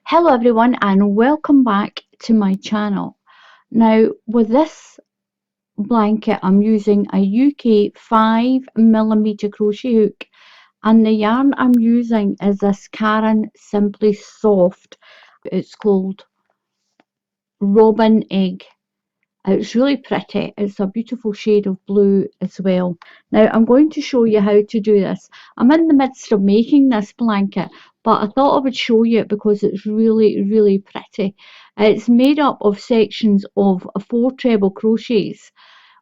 Hello everyone and welcome back to my channel. Now with this blanket I'm using a UK 5mm crochet hook and the yarn I'm using is this Karen Simply Soft. It's called Robin Egg. It's really pretty. It's a beautiful shade of blue as well. Now I'm going to show you how to do this. I'm in the midst of making this blanket, but I thought I would show you it because it's really pretty. It's made up of sections of 4 treble crochets.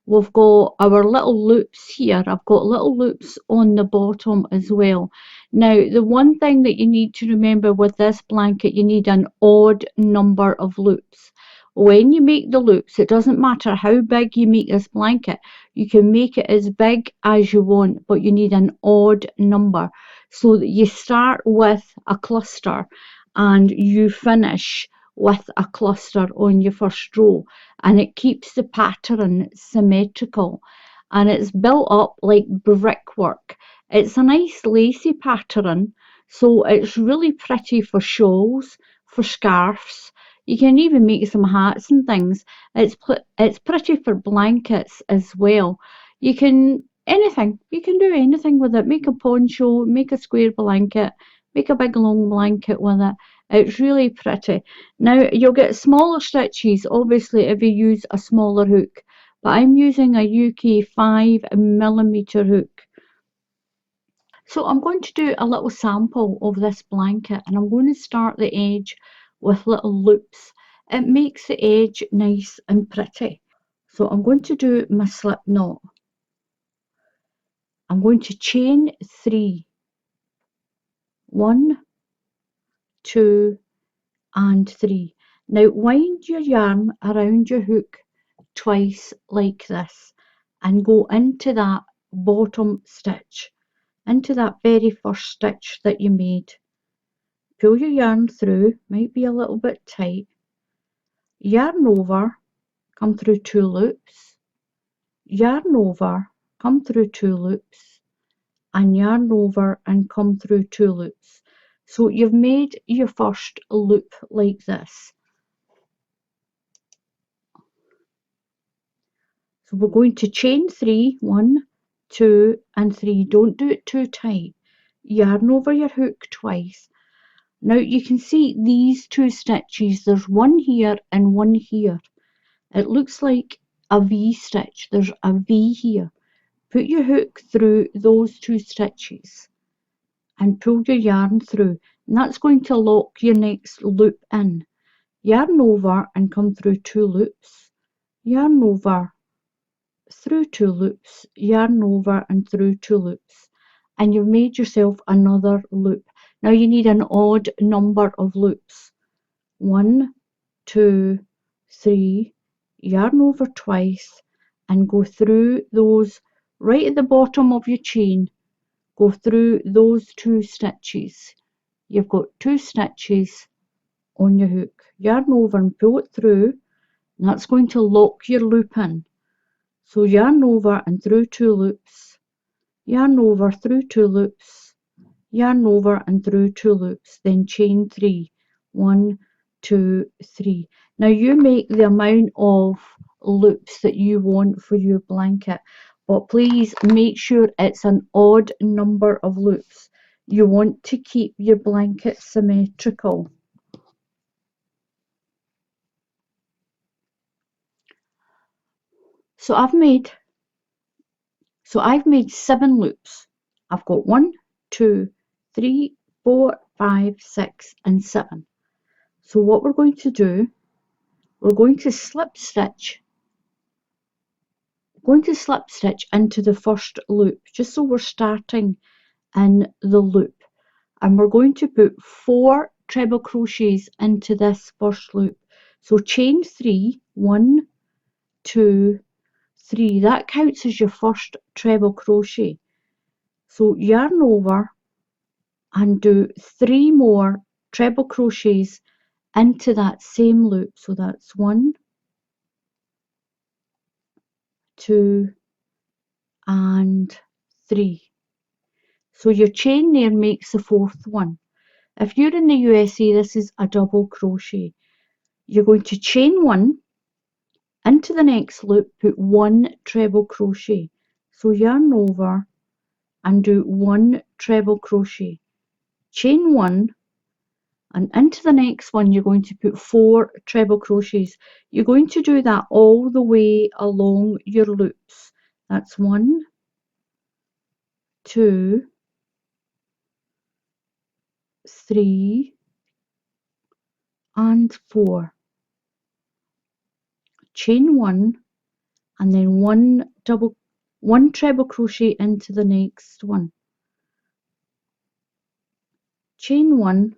We've got our little loops here. I've got little loops on the bottom as well. Now the one thing that you need to remember with this blanket, you need an odd number of loops. When you make the loops, it doesn't matter how big you make this blanket, you can make it as big as you want, but you need an odd number so that you start with a cluster and you finish with a cluster on your first row, and it keeps the pattern symmetrical and it's built up like brickwork. It's a nice lacy pattern, so it's really pretty for shawls, for scarves. You can even make some hats and things. It's pretty for blankets as well. You can do anything with it. Make a poncho, make a square blanket, make a big long blanket with it. It's really pretty. Now you'll get smaller stitches obviously if you use a smaller hook, but I'm using a UK 5mm hook. So I'm going to do a little sample of this blanket and I'm going to start the edge with little loops. It makes the edge nice and pretty. So I'm going to do my slip knot. I'm going to chain 3. 1, 2 and 3. Now wind your yarn around your hook twice like this and go into that bottom stitch, into that very first stitch that you made. Pull your yarn through, might be a little bit tight, yarn over, come through 2 loops, yarn over, come through 2 loops, and yarn over and come through 2 loops. So you've made your first loop like this. So we're going to chain 3, 1, 2 and 3. Don't do it too tight. Yarn over your hook twice. Now you can see these 2 stitches, there's one here and one here. It looks like a V stitch, there's a V here. Put your hook through those 2 stitches and pull your yarn through, and that's going to lock your next loop in. Yarn over and come through 2 loops, yarn over, through 2 loops, yarn over and through 2 loops, and you've made yourself another loop. Now you need an odd number of loops. 1, 2, 3, yarn over twice and go through those right at the bottom of your chain. Go through those 2 stitches. You've got 2 stitches on your hook. Yarn over and pull it through, and that's going to lock your loop in. So yarn over and through 2 loops, yarn over through 2 loops, yarn over and through 2 loops, then chain 3. 1, 2, 3. Now you make the amount of loops that you want for your blanket, but please make sure it's an odd number of loops. You want to keep your blanket symmetrical. So I've made 7 loops. I've got 1, 2, 3, 4, 5, 6 and 7. So what we're going to do, we're going to slip stitch into the first loop, just so we're starting in the loop, and we're going to put 4 treble crochets into this first loop. So chain 3, 1, 2, 3, that counts as your first treble crochet. So yarn over and do 3 more treble crochets into that same loop. So that's 1, 2 and 3. So your chain there makes the 4th one. If you're in the USA, this is a double crochet. You're going to chain one, into the next loop, put one treble crochet. So yarn over and do one treble crochet. Chain one, and into the next one you're going to put 4 treble crochets. You're going to do that all the way along your loops. That's 1, 2, 3 and 4. Chain one, and then one treble crochet into the next one. Chain one,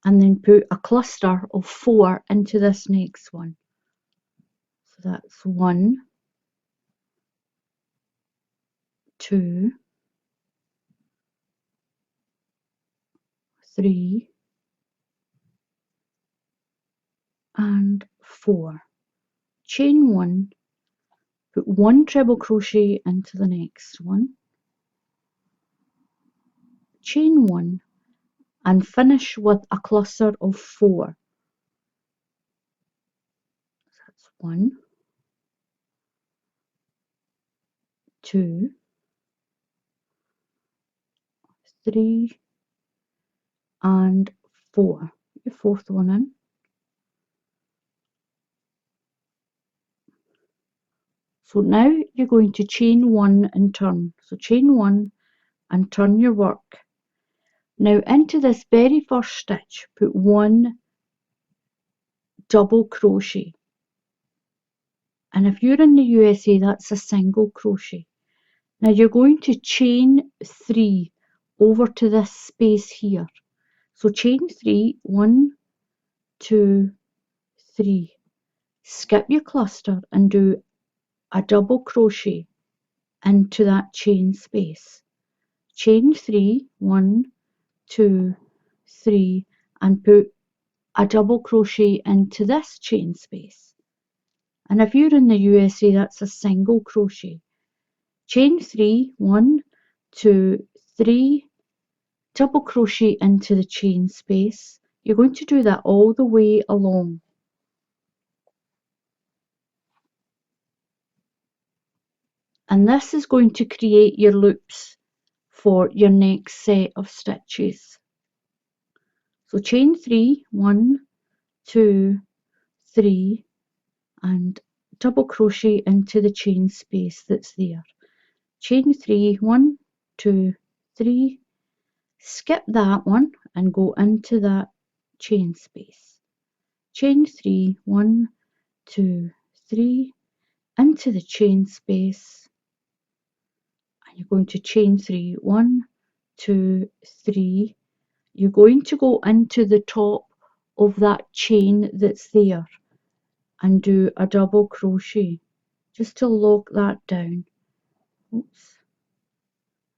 and then put a cluster of 4 into this next one. So that's 1, 2, 3 and 4. Chain one, put one treble crochet into the next one, chain one, and finish with a cluster of 4. So that's 1, 2, 3 and 4. Your fourth one in. So now you're going to chain one and turn. So chain one and turn your work. Now into this very first stitch, put one double crochet. And if you're in the USA, that's a single crochet. Now you're going to chain 3 over to this space here. So chain 3, 1, 2, 3. Skip your cluster and do a double crochet into that chain space. Chain 3, 1, 2, 3, and put a double crochet into this chain space. And if you're in the USA, that's a single crochet. Chain 3, 1, 2, 3, double crochet into the chain space. You're going to do that all the way along. And this is going to create your loops for your next set of stitches. So chain 3, 1, 2, 3, and double crochet into the chain space that's there. Chain 3, 1, 2, 3, skip that one and go into that chain space. Chain 3, 1, 2, 3, into the chain space, and you're going to chain 3, 1, 2, 3. You're going to go into the top of that chain that's there and do a double crochet just to lock that down. Oops.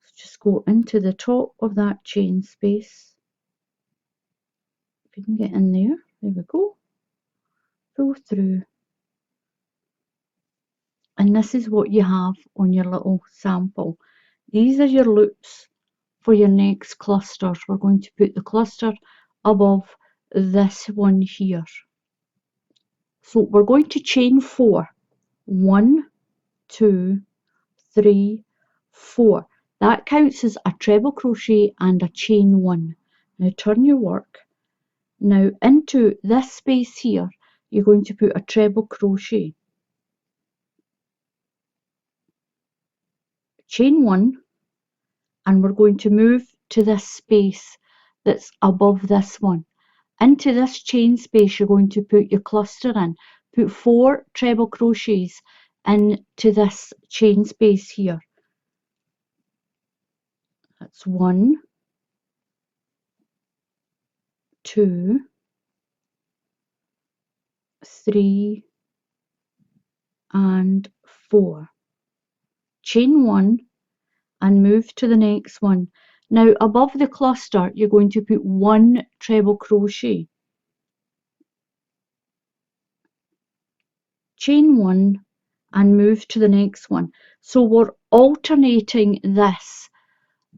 So just go into the top of that chain space. If you can get in there, there we go. Pull through. And this is what you have on your little sample. These are your loops for your next clusters. We're going to put the cluster above this one here. So we're going to chain 4. 1, 2, 3, 4. That counts as a treble crochet and a chain 1. Now turn your work. Now into this space here, you're going to put a treble crochet. Chain 1, and we're going to move to this space that's above this one. Into this chain space you're going to put your cluster in. Put 4 treble crochets into this chain space here. That's 1, 2, 3 and 4. Chain 1 and move to the next one. Now above the cluster you're going to put 1 treble crochet. Chain 1 and move to the next one. So we're alternating this.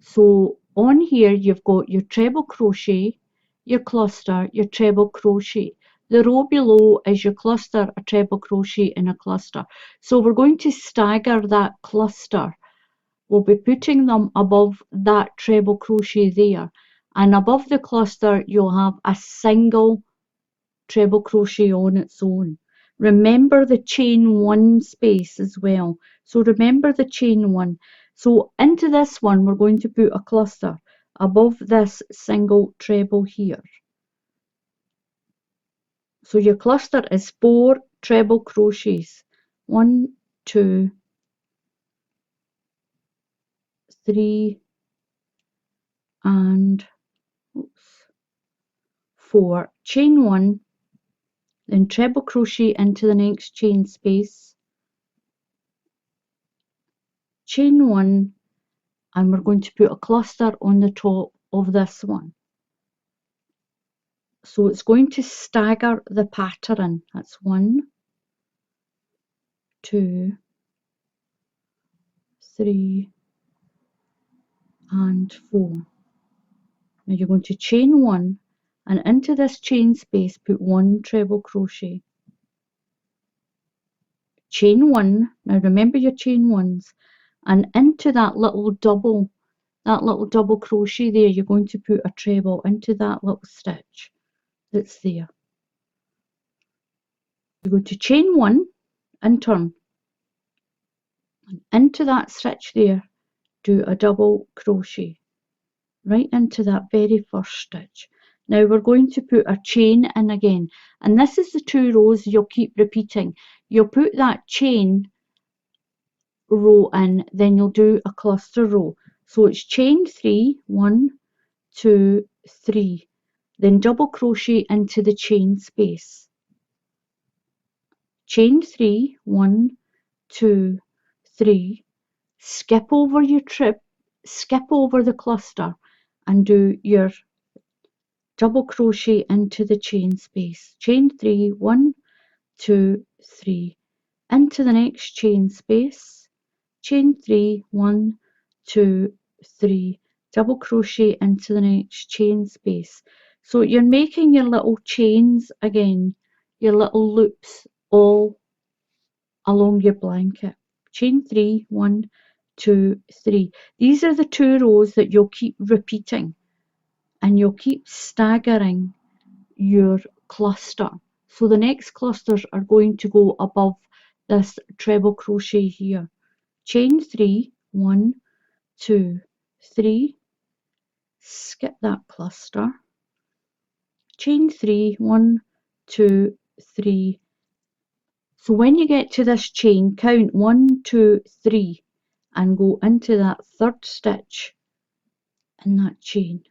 So on here you've got your treble crochet, your cluster, your treble crochet. The row below is your cluster, a treble crochet and a cluster. So we're going to stagger that cluster. We'll be putting them above that treble crochet there, and above the cluster you'll have a single treble crochet on its own. Remember the chain one space as well. So remember the chain one. So into this one we're going to put a cluster above this single treble here. So your cluster is 4 treble crochets. 1, 2, 3 and 4. Chain 1, then treble crochet into the next chain space, chain 1, and we're going to put a cluster on the top of this one. So it's going to stagger the pattern. That's 1, 2, 3 and 4. Now you're going to chain 1 and into this chain space put 1 treble crochet. Chain 1, now remember your chain 1s, and into that little double crochet there you're going to put a treble into that little stitch that's there. You go to chain 1 and turn, and into that stitch there do a double crochet right into that very first stitch. Now we're going to put a chain in again, and this is the 2 rows you'll keep repeating. You'll put that chain row in, then you'll do a cluster row. So it's chain 3, 1, 2, 3, then double crochet into the chain space. Chain 3, 1, 2, 3, skip over your skip over the cluster and do your double crochet into the chain space. Chain 3, 1, 2, 3, into the next chain space. Chain 3, 1, 2, 3, double crochet into the next chain space. So you're making your little chains again, your little loops all along your blanket. Chain 3, 1, 2, 3. These are the 2 rows that you'll keep repeating, and you'll keep staggering your cluster. So the next clusters are going to go above this treble crochet here. Chain 3, 1, 2, 3, skip that cluster. Chain 3, 1, 2, 3. So when you get to this chain, count 1, 2, 3 and go into that 3rd stitch in that chain.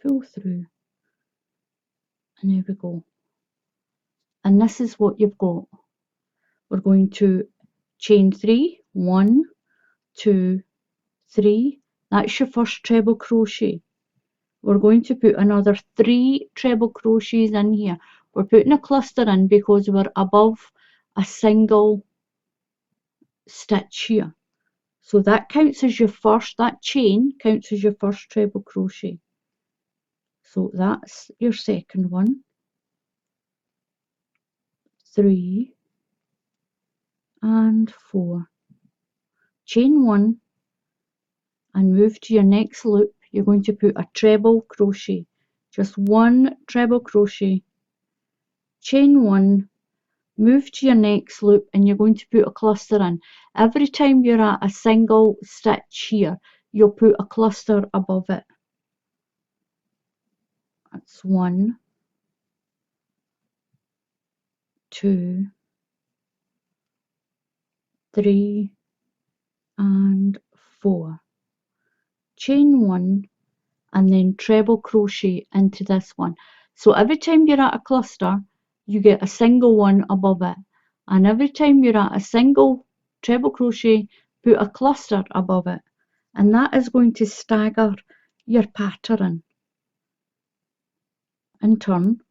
Pull through, and there we go. And this is what you've got. We're going to chain 3, 1, 2, 3. That's your first treble crochet. We're going to put another 3 treble crochets in here. We're putting a cluster in because we're above a single stitch here. So that counts as your first, that chain counts as your first treble crochet. So that's your second one. 3 and 4. Chain 1 and move to your next loop. You're going to put a treble crochet. Just 1 treble crochet. Chain 1, move to your next loop, and you're going to put a cluster in. Every time you're at a single stitch here, you'll put a cluster above it. That's 1, 2, 3 and 4. Chain 1 and then treble crochet into this one. So every time you're at a cluster, you get a single one above it, and every time you're at a single treble crochet, put a cluster above it, and that is going to stagger your pattern. And turn,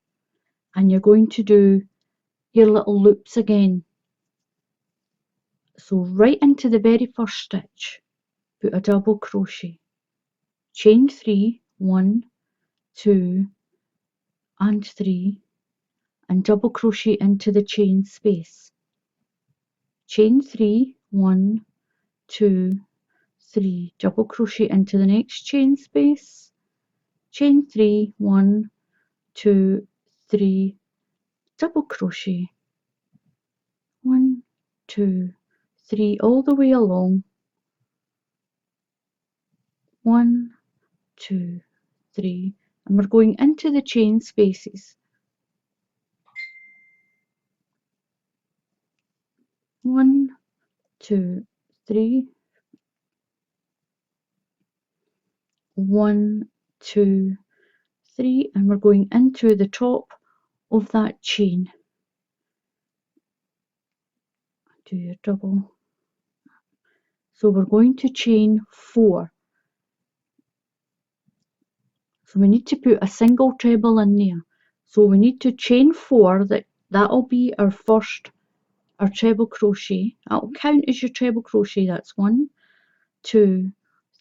and you're going to do your little loops again. So right into the very first stitch, put a double crochet, chain 3, 1, 2 and 3, and double crochet into the chain space. Chain 3, 1, 2, 3, double crochet into the next chain space, chain 3, 1, 2, 3, double crochet, 1, 2, 3, all the way along, 1, 2, 3, and we're going into the chain spaces. 1, 2, 3, 1, 2, 3, and we're going into the top of that chain. Do your double. So we're going to chain 4. So we need to put a single treble in there. So we need to chain 4. That'll be our treble crochet. That'll count as your treble crochet. That's 1, 2,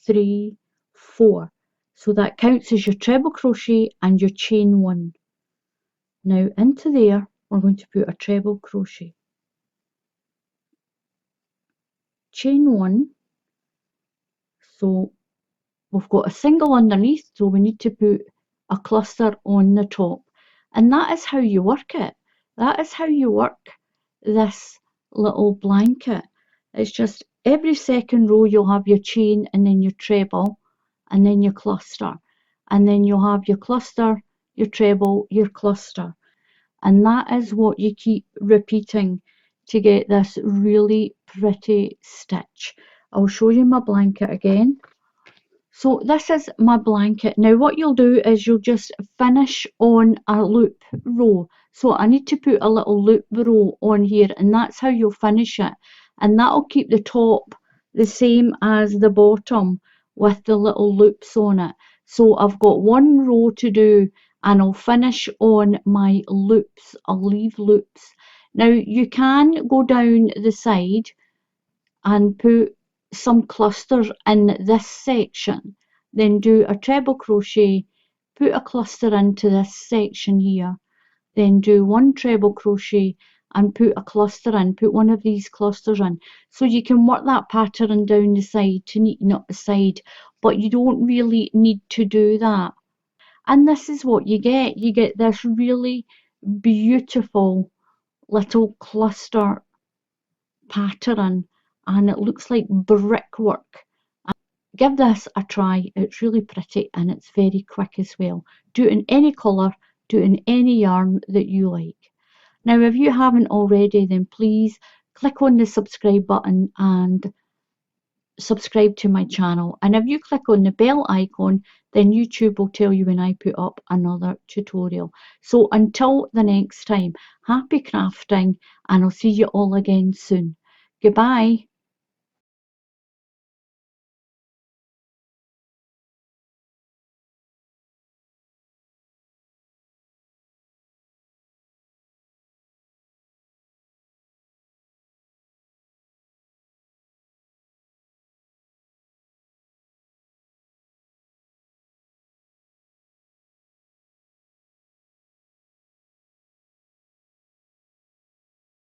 3, 4. So that counts as your treble crochet and your chain 1. Now into there we're going to put a treble crochet. Chain 1. So we've got a single underneath, so we need to put a cluster on the top. And that is how you work it. That is how you work this little blanket. It's just every second row you'll have your chain and then your treble and then your cluster. And then you'll have your cluster, your treble, your cluster. And that is what you keep repeating to get this really pretty stitch. I'll show you my blanket again. So this is my blanket. Now what you'll do is you'll just finish on a loop row. So I need to put a little loop row on here, and that's how you'll finish it. And that'll keep the top the same as the bottom with the little loops on it. So I've got one row to do and I'll finish on my loops. I'll leave loops. Now you can go down the side and put some clusters in this section, then do a treble crochet, put a cluster into this section here, then do one treble crochet and put a cluster in, put one of these clusters in. So you can work that pattern down the side to neaten up the side, but you don't really need to do that. And this is what you get this really beautiful little cluster pattern, and it looks like brickwork. Give this a try. It's really pretty and it's very quick as well. Do it in any colour, do it in any yarn that you like. Now if you haven't already, then please click on the subscribe button and subscribe to my channel, and if you click on the bell icon, then YouTube will tell you when I put up another tutorial. So until the next time, happy crafting, and I'll see you all again soon. Goodbye.